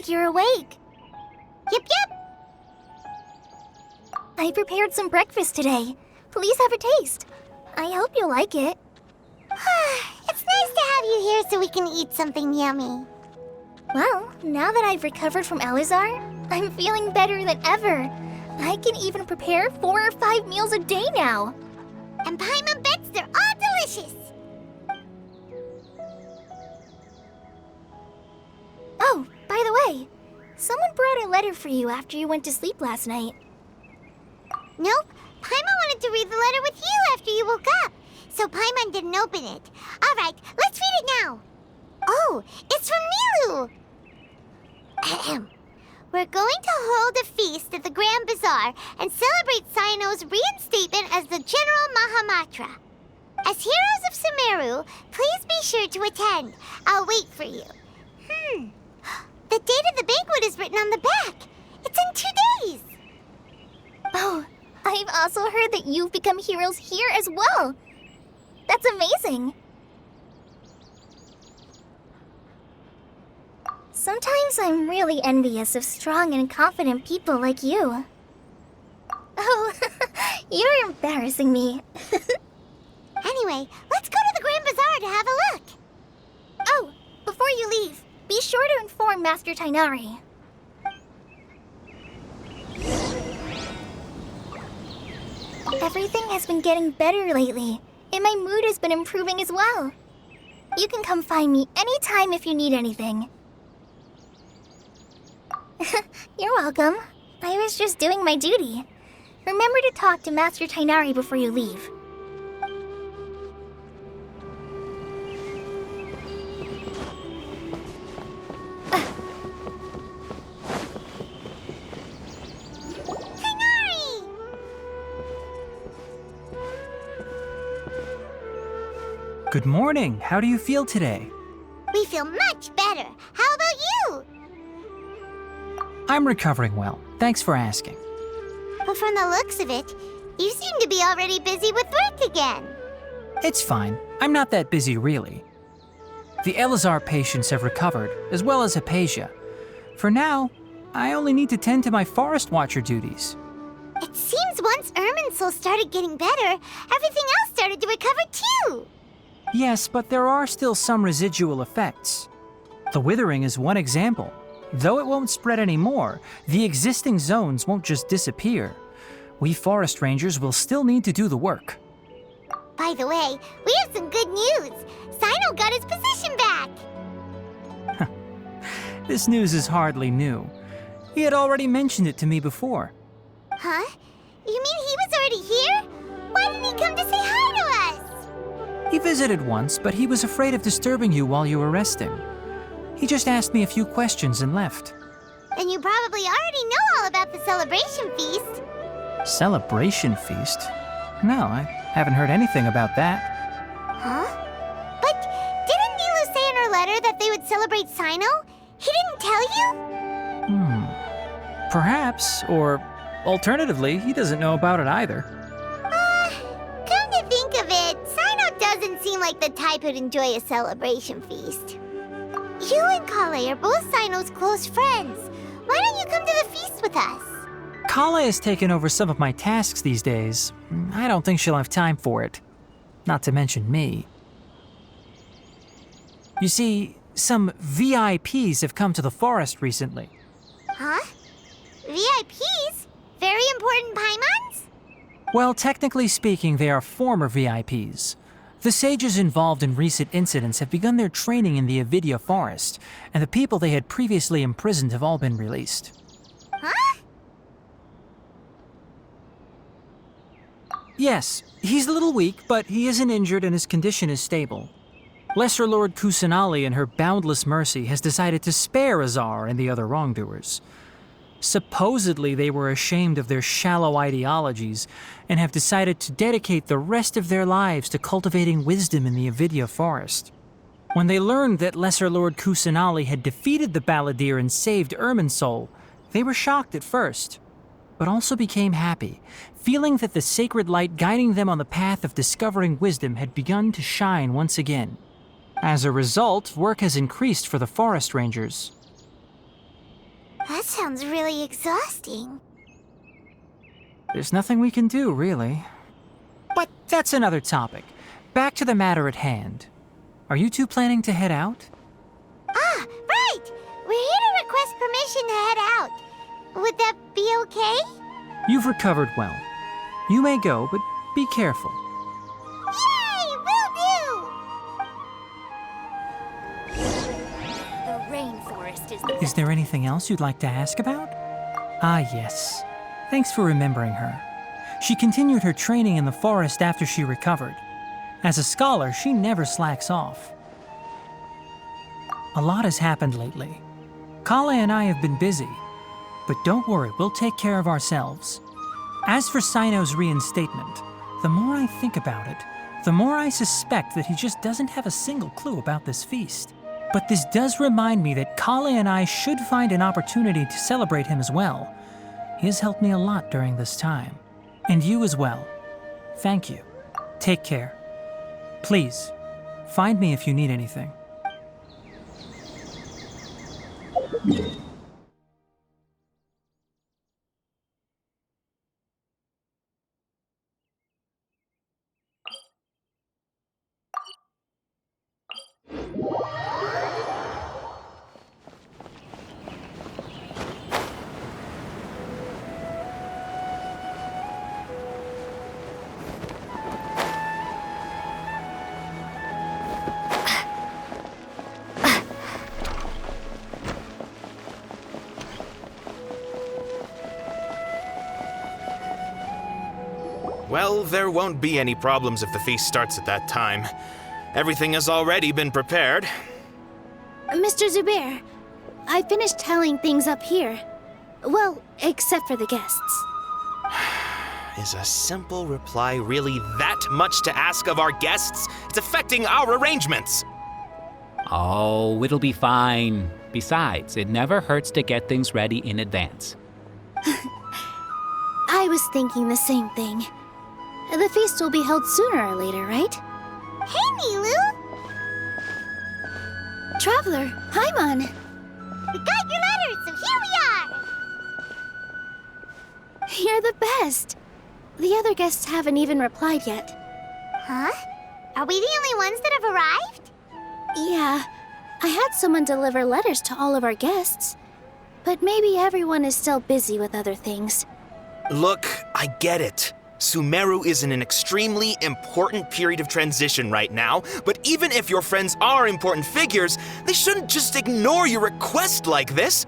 like you're awake. Yep, yep. I prepared some breakfast today. Please have a taste. I hope you'll like it. It's nice to have you here so we can eat something yummy. Well, now that I've recovered from Elazar, I'm feeling better than ever. I can even prepare 4 or 5 meals a day now. And Paimon bets they're all delicious. Oh, by the way, someone brought a letter for you after you went to sleep last night. Nope, Paimon wanted to read the letter with you after you woke up, so Paimon didn't open it. All right, let's read it now. Oh, it's from Nilu. Ahem. We're going to hold a feast at the Grand Bazaar and celebrate Cyno's reinstatement as the General Mahamatra. As heroes of Sumeru, please be sure to attend. I'll wait for you. The date of the banquet is written on the back. It's in 2 days. Oh, I've also heard that you've become heroes here as well. That's amazing. Sometimes I'm really envious of strong and confident people like you. Oh, you're embarrassing me. Anyway, let's go to the Grand Bazaar to have a look. Oh, before you leave, be sure to inform Master Tainari. Everything has been getting better lately, and my mood has been improving as well. You can come find me anytime if you need anything. You're welcome. I was just doing my duty. Remember to talk to Master Tainari before you leave. Tainari! Good morning. How do you feel today? We feel much better. How about you? I'm recovering well. Thanks for asking. But from the looks of it, you seem to be already busy with work again. It's fine. I'm not that busy, really. The Elazar patients have recovered, as well as Hypatia. For now, I only need to tend to my Forest Watcher duties. It seems once Irminsul started getting better, everything else started to recover too. Yes, but there are still some residual effects. The withering is one example. Though it won't spread anymore, the existing zones won't just disappear. We forest rangers will still need to do the work. By the way, we have some good news. Cyno got his position back. This news is hardly new. He had already mentioned it to me before. Huh? You mean he was already here? Why didn't he come to say hi to us? He visited once, but he was afraid of disturbing you while you were resting. He just asked me a few questions and left. Then you probably already know all about the celebration feast. Celebration feast? No, I haven't heard anything about that. Huh? But didn't Nilu say in her letter that they would celebrate Cyno? He didn't tell you? Perhaps, or alternatively, he doesn't know about it either. Come to think of it, Cyno doesn't seem like the type who'd enjoy a celebration feast. You and Kale are both Cyno's close friends. Why don't you come to the feast with us? Kala has taken over some of my tasks these days. I don't think she'll have time for it. Not to mention me. You see, some VIPs have come to the forest recently. Huh? VIPs? Very important Paimons? Well, technically speaking, they are former VIPs. The sages involved in recent incidents have begun their training in the Avidya forest, and the people they had previously imprisoned have all been released. Huh? Yes, he's a little weak, but he isn't injured and his condition is stable. Lesser Lord Kusanali, in her boundless mercy, has decided to spare Azar and the other wrongdoers. Supposedly, they were ashamed of their shallow ideologies and have decided to dedicate the rest of their lives to cultivating wisdom in the Avidya forest. When they learned that Lesser Lord Kusanali had defeated the Balladeer and saved Irminsul, they were shocked at first, but also became happy, feeling that the sacred light guiding them on the path of discovering wisdom had begun to shine once again. As a result, work has increased for the forest rangers. That sounds really exhausting. There's nothing we can do, really. But that's another topic. Back to the matter at hand. Are you two planning to head out? Ah, right! We're here to request permission to head out. Would that be okay? You've recovered well. You may go, but be careful. Yay! Will do! The rainforest is the Is there anything else you'd like to ask about? Ah, yes. Thanks for remembering her. She continued her training in the forest after she recovered. As a scholar, she never slacks off. A lot has happened lately. Kale and I have been busy, but don't worry, we'll take care of ourselves. As for Sino's reinstatement, the more I think about it, the more I suspect that he just doesn't have a single clue about this feast. But this does remind me that Kale and I should find an opportunity to celebrate him as well. He has helped me a lot during this time. And you as well. Thank you. Take care. Please, find me if you need anything. Well, there won't be any problems if the feast starts at that time. Everything has already been prepared. Mr. Zubair, I finished tallying things up here. Well, except for the guests. Is a simple reply really that much to ask of our guests? It's affecting our arrangements. Oh, it'll be fine. Besides, it never hurts to get things ready in advance. I was thinking the same thing. The feast will be held sooner or later, right? Hey, Nilu! Traveler, Paimon! We got your letter, so here we are! You're the best! The other guests haven't even replied yet. Huh? Are we the only ones that have arrived? Yeah, I had someone deliver letters to all of our guests. But maybe everyone is still busy with other things. Look, I get it. Sumeru is in an extremely important period of transition right now, but even if your friends are important figures, they shouldn't just ignore your request like this.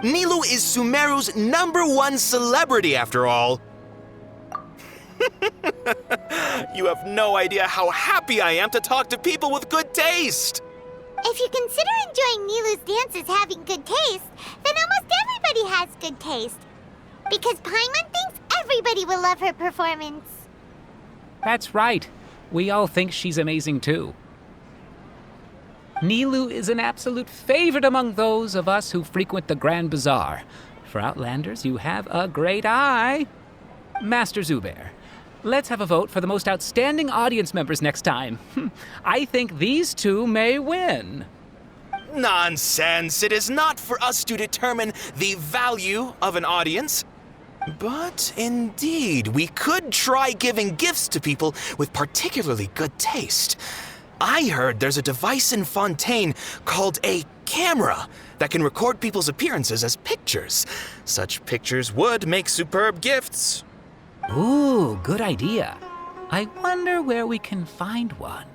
Nilu is Sumeru's #1 celebrity after all. You have no idea how happy I am to talk to people with good taste. If you consider enjoying Nilu's dances having good taste, then almost everybody has good taste. Because Paimon thinks everybody will love her performance. That's right. We all think she's amazing too. Nilu is an absolute favorite among those of us who frequent the Grand Bazaar. For Outlanders, you have a great eye. Master Zubair, let's have a vote for the most outstanding audience members next time. I think these two may win. Nonsense! It is not for us to determine the value of an audience. But indeed, we could try giving gifts to people with particularly good taste. I heard there's a device in Fontaine called a camera that can record people's appearances as pictures. Such pictures would make superb gifts. Ooh, good idea. I wonder where we can find one.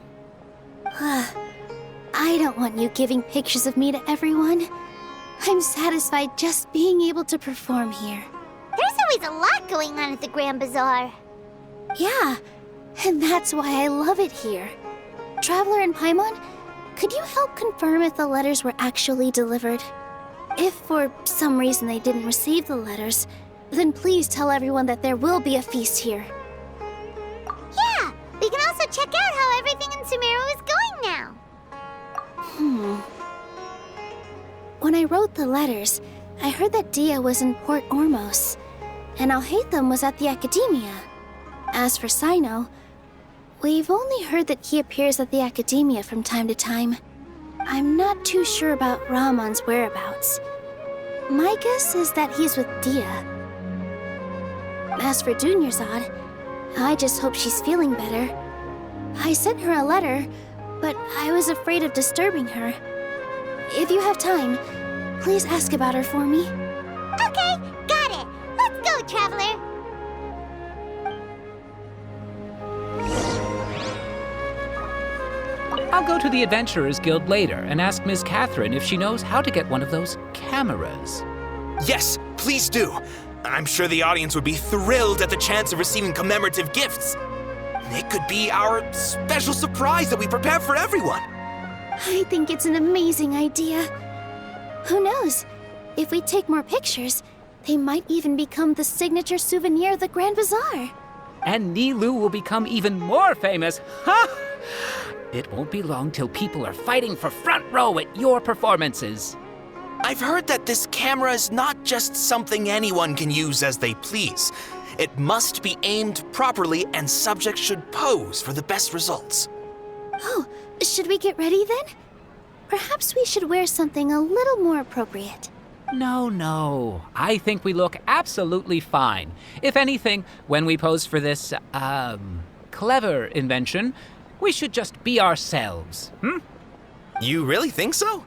I don't want you giving pictures of me to everyone. I'm satisfied just being able to perform here. There's always a lot going on at the Grand Bazaar. Yeah, and that's why I love it here. Traveler and Paimon, could you help confirm if the letters were actually delivered? If for some reason they didn't receive the letters, then please tell everyone that there will be a feast here. Yeah, we can also check out how everything in Sumeru is going now. When I wrote the letters, I heard that Dia was in Port Ormos, and Alhaitham was at the Academia. As for Sino, we've only heard that he appears at the Academia from time to time. I'm not too sure about Ramon's whereabouts. My guess is that he's with Dia. As for Dunyarzad, I just hope she's feeling better. I sent her a letter, but I was afraid of disturbing her. If you have time, please ask about her for me. Okay, got it. Let's go, Traveler. I'll go to the Adventurers Guild later and ask Miss Catherine if she knows how to get one of those cameras. Yes, please do. I'm sure the audience would be thrilled at the chance of receiving commemorative gifts. It could be our special surprise that we prepare for everyone. I think it's an amazing idea. Who knows? If we take more pictures, they might even become the signature souvenir of the Grand Bazaar. And Nilu will become even more famous. Ha! It won't be long till people are fighting for front row at your performances. I've heard that this camera is not just something anyone can use as they please. It must be aimed properly and subjects should pose for the best results. Oh, should we get ready then? Perhaps we should wear something a little more appropriate. No. I think we look absolutely fine. If anything, when we pose for this, clever invention, we should just be ourselves, You really think so?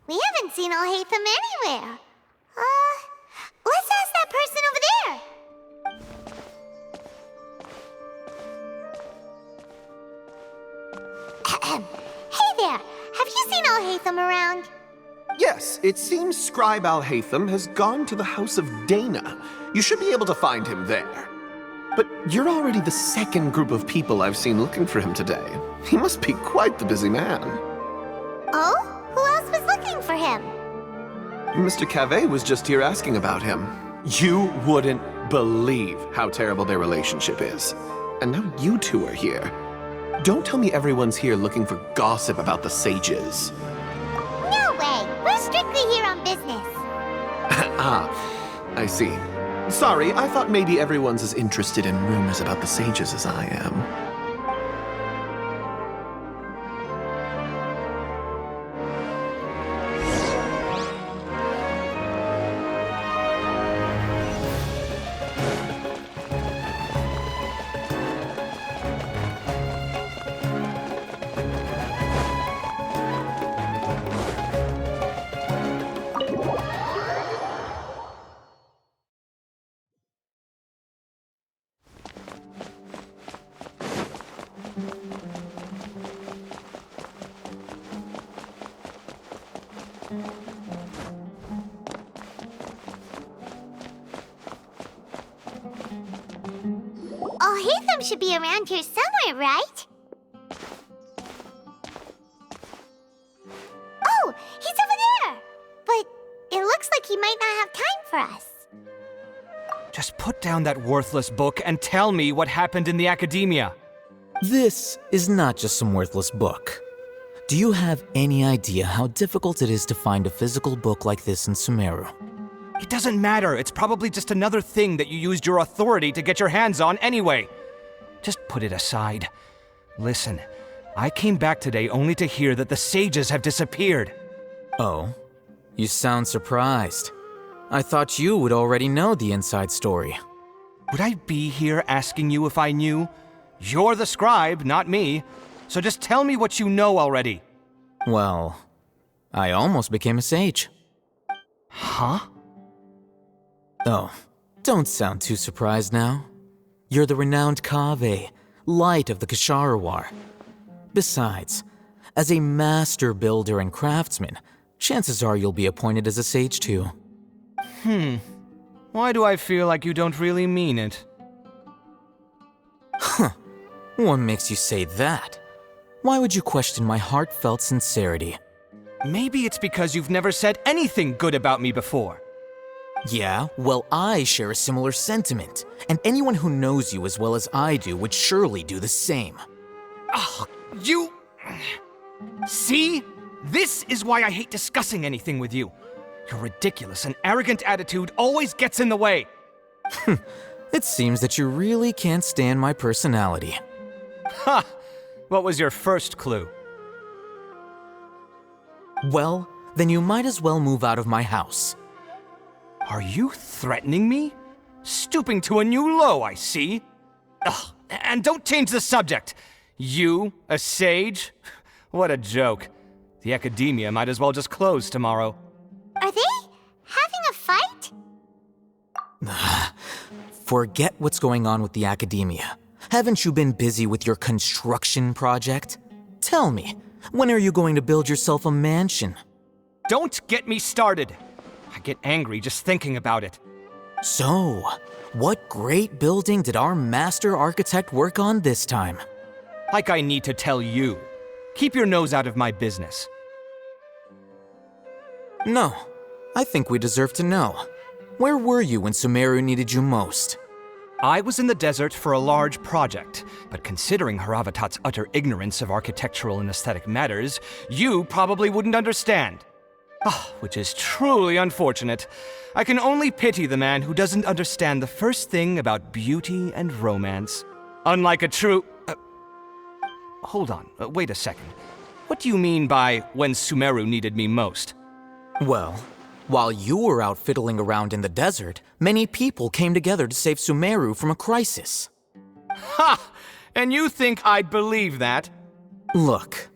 We haven't seen Alhaitham anywhere. Let's ask that person over there. Hey there, have you seen Alhaitham around? Yes, it seems Scribe Alhaitham has gone to the House of Dana. You should be able to find him there. But you're already the second group of people I've seen looking for him today. He must be quite the busy man. Oh? Who else was looking for him? Mr. Cave was just here asking about him. You wouldn't believe how terrible their relationship is. And now you two are here. Don't tell me everyone's here looking for gossip about the sages. No way! We're strictly here on business. I see. Sorry, I thought maybe everyone's as interested in rumors about the sages as I am. Alhaitham should be around here somewhere, right? Oh, he's over there! But it looks like he might not have time for us. Just put down that worthless book and tell me what happened in the academia. This is not just some worthless book. Do you have any idea how difficult it is to find a physical book like this in Sumeru? It doesn't matter. It's probably just another thing that you used your authority to get your hands on anyway. Just put it aside. Listen, I came back today only to hear that the sages have disappeared. Oh, you sound surprised. I thought you would already know the inside story. Would I be here asking you if I knew? You're the scribe, not me. So just tell me what you know already. Well, I almost became a sage. Huh? Oh, don't sound too surprised now. You're the renowned Kaveh, light of the Ksharawar. Besides, as a master builder and craftsman, chances are you'll be appointed as a sage too. Why do I feel like you don't really mean it? What makes you say that? Why would you question my heartfelt sincerity? Maybe it's because you've never said anything good about me before. Yeah, well, I share a similar sentiment, and anyone who knows you as well as I do would surely do the same. Oh, you... See? This is why I hate discussing anything with you. Your ridiculous and arrogant attitude always gets in the way. It seems that you really can't stand my personality. Ha! What was your first clue? Well, then you might as well move out of my house. Are you threatening me? Stooping to a new low, I see. Ugh, and don't change the subject. You, a sage? What a joke. The academia might as well just close tomorrow. Are they having a fight? Forget what's going on with the academia. Haven't you been busy with your construction project? Tell me, when are you going to build yourself a mansion? Don't get me started. I get angry just thinking about it. So, what great building did our master architect work on this time? Like I need to tell you. Keep your nose out of my business. No, I think we deserve to know. Where were you when Sumeru needed you most? I was in the desert for a large project, but considering Haravatat's utter ignorance of architectural and aesthetic matters, you probably wouldn't understand. Which is truly unfortunate. I can only pity the man who doesn't understand the first thing about beauty and romance. Unlike a true... hold on, wait a second. What do you mean by when Sumeru needed me most? Well, while you were out fiddling around in the desert, many people came together to save Sumeru from a crisis. Ha! And you think I'd believe that? Look,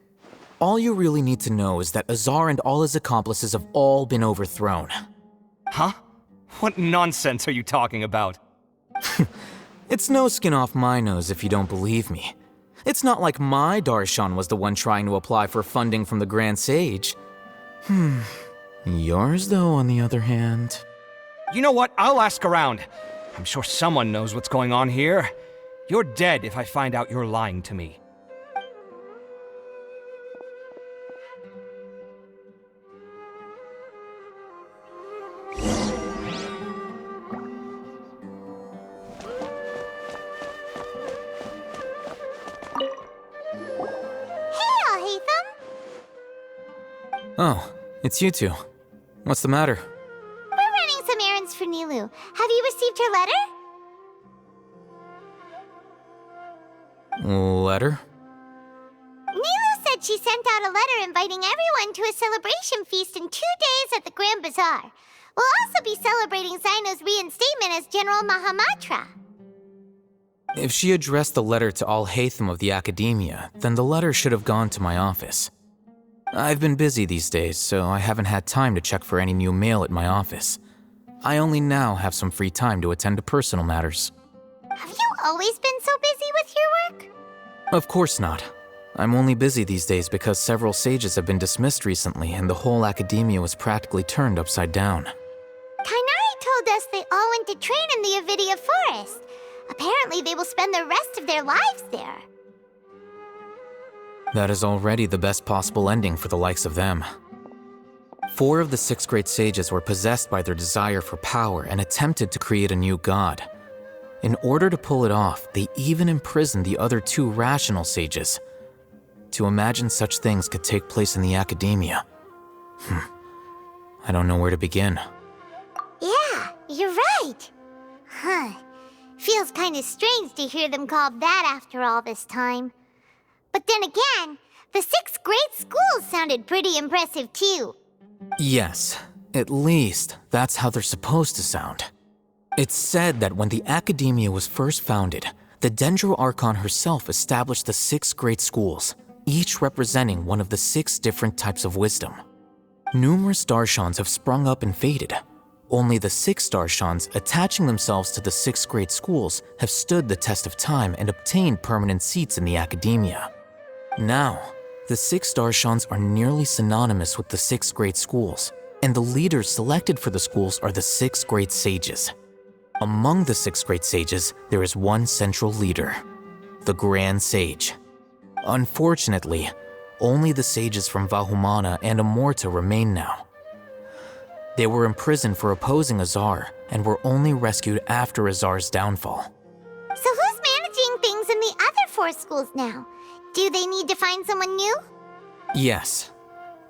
all you really need to know is that Azar and all his accomplices have all been overthrown. Huh? What nonsense are you talking about? It's no skin off my nose if you don't believe me. It's not like my Darshan was the one trying to apply for funding from the Grand Sage. Yours, though, on the other hand... You know what? I'll ask around. I'm sure someone knows what's going on here. You're dead if I find out you're lying to me. Oh, it's you two. What's the matter? We're running some errands for Nilu. Have you received her letter? Letter? Nilu said she sent out a letter inviting everyone to a celebration feast in 2 days at the Grand Bazaar. We'll also be celebrating Zaino's reinstatement as General Mahamatra. If she addressed the letter to Al Haytham of the Academia, then the letter should have gone to my office. I've been busy these days, so I haven't had time to check for any new mail at my office. I only now have some free time to attend to personal matters. Have you always been so busy with your work? Of course not. I'm only busy these days because several sages have been dismissed recently and the whole academia was practically turned upside down. Kainari told us they all went to train in the Avidia Forest. Apparently they will spend the rest of their lives there. That is already the best possible ending for the likes of them. 4 of the 6 great sages were possessed by their desire for power and attempted to create a new god. In order to pull it off, they even imprisoned the other 2 rational sages. To imagine such things could take place in the academia. I don't know where to begin. Yeah, you're right. Feels kind of strange to hear them called that after all this time. But then again, the 6 great schools sounded pretty impressive too. Yes, at least that's how they're supposed to sound. It's said that when the academia was first founded, the Dendro Archon herself established the 6 great schools, each representing one of the 6 different types of wisdom. Numerous Darshans have sprung up and faded. Only the 6 Darshans attaching themselves to the 6 great schools have stood the test of time and obtained permanent seats in the academia. Now, the 6 Darshans are nearly synonymous with the 6 great schools, and the leaders selected for the schools are the 6 great sages. Among the 6 great sages, there is one central leader, the Grand Sage. Unfortunately, only the sages from Vahumana and Amorta remain now. They were imprisoned for opposing Azar and were only rescued after Azar's downfall. So who's managing things in the other 4 schools now? Do they need to find someone new? Yes.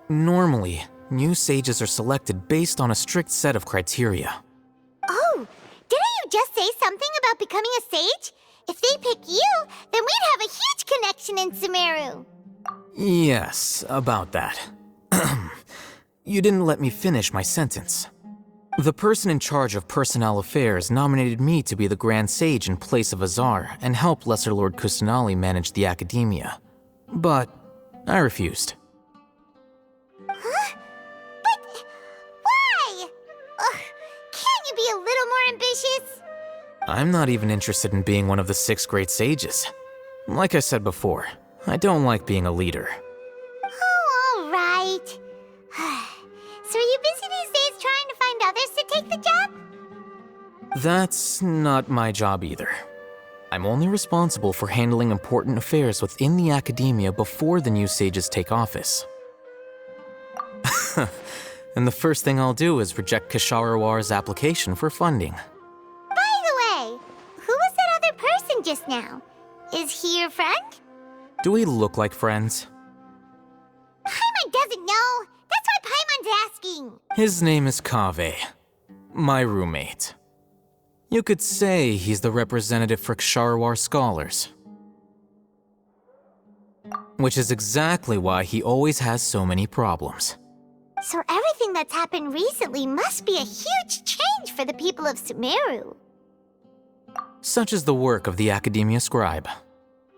Normally, new sages are selected based on a strict set of criteria. Oh, didn't you just say something about becoming a sage? If they pick you, then we'd have a huge connection in Sumeru. Yes, about that. You didn't let me finish my sentence. The person in charge of personnel affairs nominated me to be the Grand Sage in place of Azar and help Lesser Lord Kusanali manage the academia. But I refused. Huh? But why? Ugh, can't you be a little more ambitious? I'm not even interested in being one of the 6 great sages. Like I said before, I don't like being a leader. Oh, all right. So are you busy these days trying to find others to take the job? That's not my job either. I'm only responsible for handling important affairs within the academia before the new sages take office. And the first thing I'll do is reject Kasharawar's application for funding. By the way, who was that other person just now? Is he your friend? Do we look like friends? Paimon doesn't know. That's why Paimon's asking. His name is Kaveh, my roommate. You could say he's the representative for Ksharawar scholars. Which is exactly why he always has so many problems. So everything that's happened recently must be a huge change for the people of Sumeru. Such is the work of the Academia Scribe.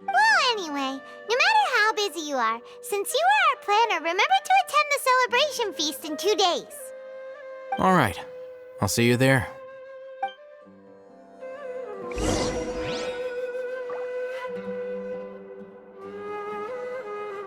Well, anyway, no matter how busy you are, since you are our planner, remember to attend the celebration feast in 2 days. All right, I'll see you there.